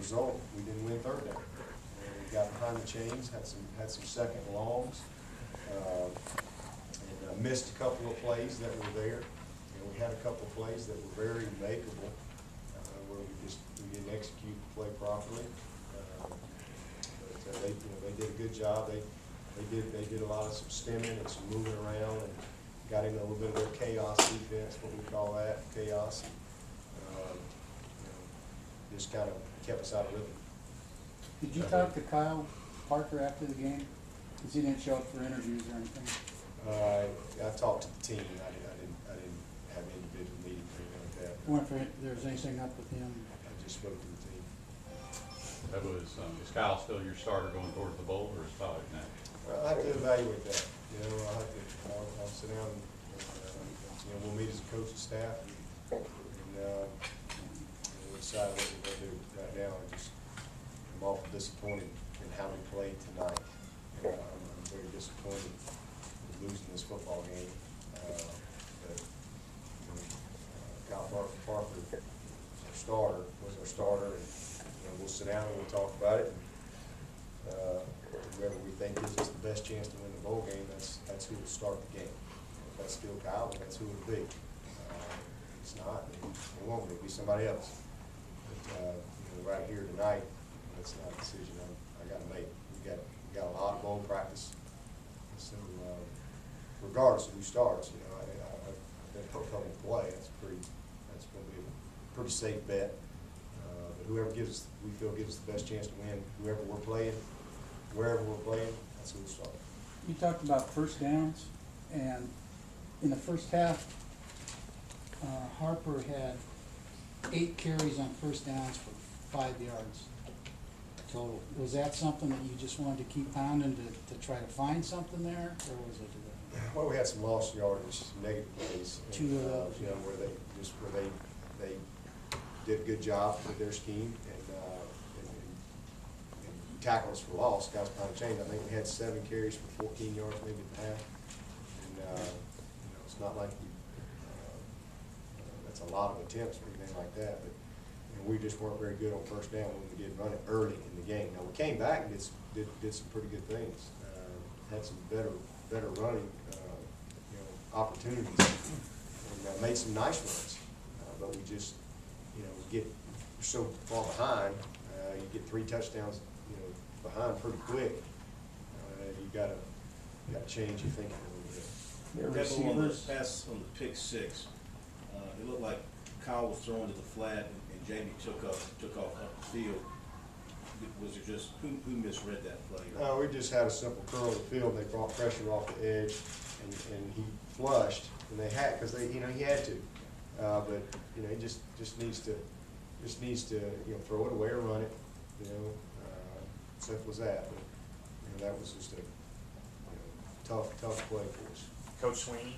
result, we didn't win third down. We got behind the chains, had some second longs, and missed a couple of plays that were there. And we had a couple of plays that were very makeable, where we didn't execute the play properly. But they did a good job. They did a lot of some stemming and some moving around and got in a little bit of their chaos defense, what we call that, chaos. Just kind of kept us out of rhythm. Did you talk to Kyle Parker after the game? Because he didn't show up for interviews or anything. I talked to the team. I didn't have an individual meeting or anything like that. Wonder if there was anything up with him. I just spoke to the team. That was, is Kyle still your starter going towards the bowl, or is Todd now? Well, I have to evaluate that. I'll sit down and we'll meet as a coaching staff and we'll decide what we're going to do. Right now, I'm awful disappointed in how we played tonight. I'm very disappointed with losing this football game. Kyle Parker was our starter, and we'll sit down and we'll talk about it. And, whoever we think gives us the best chance to win the bowl game, that's who will start the game. If that's still Kyle, then that's who it'll be. If it's not, then it won't be. It'll be somebody else. But right here tonight, that's not a decision I got to make. We got a lot of bowl practice, so regardless of who starts, I think coming to play, that's going to be a pretty safe bet. But whoever we feel gives us the best chance to win, whoever we're playing, wherever we're playing, that's who we'll start. You talked about first downs, and in the first half, Harper had 8 carries on first downs for 5 yards total. Was that something that you just wanted to keep pounding to try to find something there, or was it? Well, we had some lost yardage, negative plays. 2 of those. Where they did a good job with their scheme and tackles for loss, guys behind the chains. I think we had 7 carries for 14 yards, maybe at the half. And it's not like that's a lot of attempts or anything like that. But we just weren't very good on first down when we did run it early in the game. Now we came back and did some pretty good things. Had some better running opportunities and made some nice runs. But we just we're so far behind. You get 3 touchdowns behind pretty quick. You gotta change your thinking a little bit. Dabo, on the pass on the pick 6, it looked like Kyle was thrown to the flat and Jamie took off up the field. Was it just who misread that play? We just had a simple curl of the field. They brought pressure off the edge, and he flushed, and they had because he had to, but he just needs to throw it away or run it, simple as that. But that was just a tough play for us. Coach Swinney,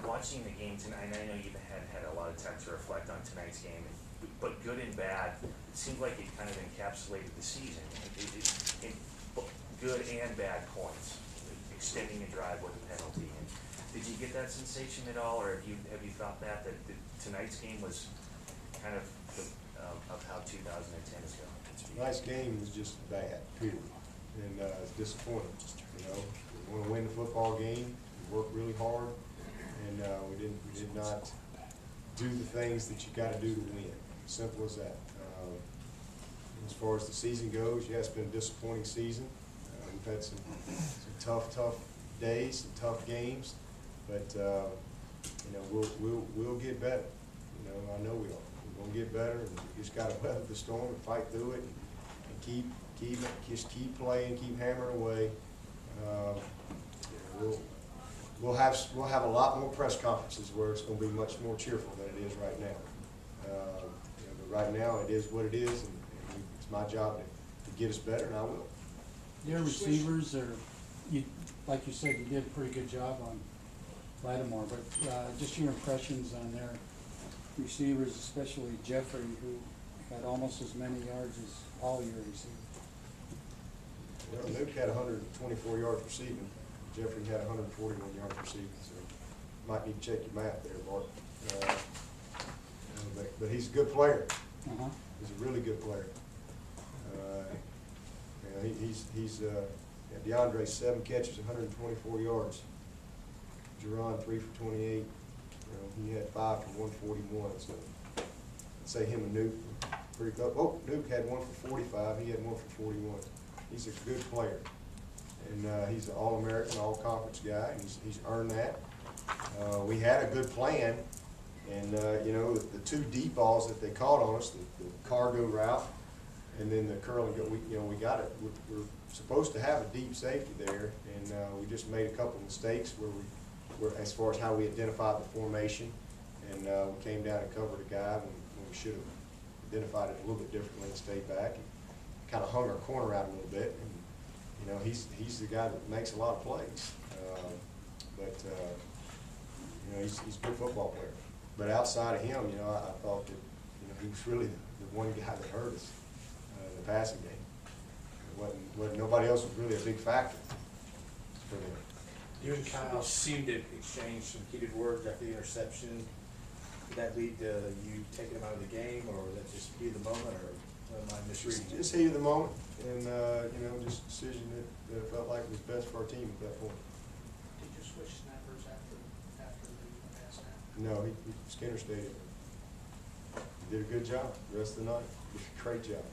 watching the game tonight, I know you've had a lot of time to reflect on tonight's game, but good and bad, it seemed like it kind of encapsulated the season. In good and bad points, extending a drive with a penalty. And did you get that sensation at all, or have you thought that tonight's game was kind of how 2010 is going? Tonight's game was just bad, period, and it's disappointing. We want to win the football game. We worked really hard, and we did not do the things that you got to do to win. Simple as that. As far as the season goes, yeah, it's been a disappointing season. We've had some tough days, some tough games, but we'll get better. I know we are. We're gonna get better, and we just got to weather the storm and fight through it, and keep playing, keep hammering away. We'll have a lot more press conferences where it's going to be much more cheerful than it is right now. But right now it is what it is, and it's my job to get us better, and I will. Your receivers like you said, you did a pretty good job on Lattimore, but just your impressions on their receivers, especially Jeffrey, who had almost as many yards as all your receivers. Well, Luke had 124 yards receiving. Jeffrey had 141 yards receiving, so you might need to check your math there, Bart. But he's a good player. Uh-huh. He's a really good player. he's DeAndre 7 catches, 124 yards. Jerron 3 for 28. He had 5 for 141. So I'd say him and Nuke were pretty close. Oh, Nuke had 1 for 45. He had 1 for 41. He's a good player, and he's an All-American, All-Conference guy, and he's earned that. We had a good plan, and the 2 deep balls that they caught on us, the cargo route, and then the curl and go. We got it. We're supposed to have a deep safety there, and we just made a couple mistakes as far as how we identified the formation, and we came down and covered a guy when we should have identified it a little bit differently and stayed back and kind of hung our corner out a little bit. And he's the guy that makes a lot of plays, but he's a good football player. But outside of him, I thought that he was really the one guy that hurt us in the passing game. Nobody else was really a big factor for them. You and Kyle seemed to exchange some heated words after the interception. Did that lead to you taking him out of the game, or was that just heat of the moment, or am I misreading it? Just heat of the moment, and just a decision that felt like was best for our team at that point. Did you switch snappers after the pass snap? No, Skinner stayed in. He did a good job the rest of the night. Did a great job.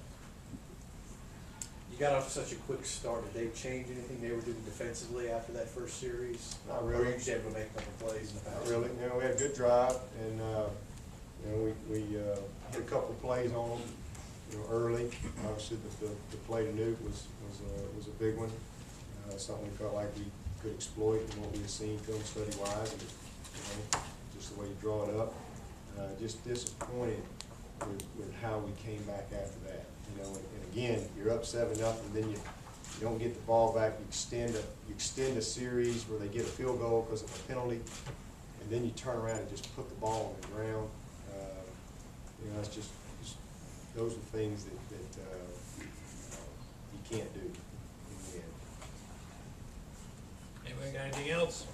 You got off to such a quick start. Did they change anything they were doing defensively after that first series? Not Or really. were you just able to make a couple plays in the Not pass? really. We had a good drive, and we hit a couple of plays on them, early. Obviously, the play to Nuke was a big one. Something we felt like we could exploit in what we had seen film study wise, and just the way you draw it up. Just disappointed with how we came back after that. And again, you're up 7-0, then you don't get the ball back. You extend a series where they get a field goal because of a penalty, and then you turn around and just put the ball on the ground. It's just those are things that you can't do in the end. Anybody got anything else?